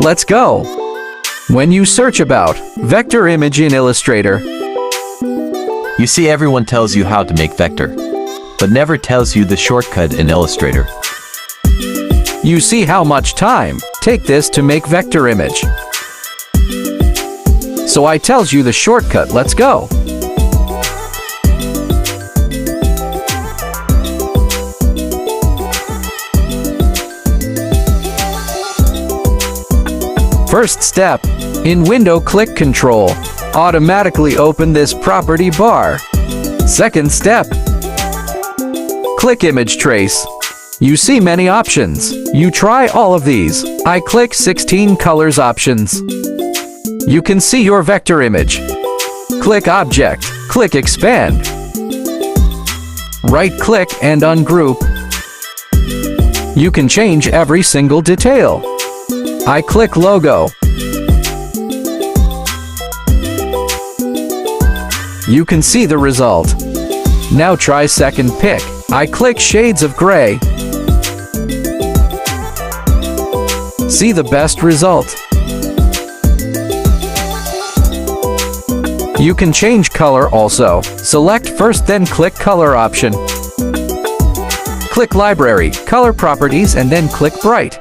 Let's go. When you search about vector image in Illustrator, You see, everyone tells you how to make vector, but never tells you the shortcut in Illustrator. you see how much time take this to make vector image. So I tells you the shortcut. Let's go. First step, in window click Control, automatically open this property bar. Second step, click image trace. You see many options. You try all of these. I click 16 colors options. You can see your vector image. Click object, click expand. Right click and ungroup. You can change every single detail. I click logo. You can see the result. Now try second pick. I click shades of gray. See the best result. You can change color also. Select first, then click color option. Click library, color properties, and then click bright.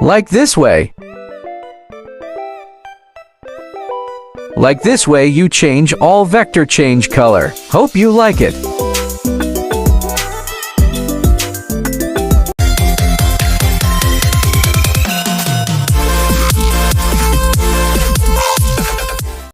Like this way. Like this way you change all vector change color. Hope you like it.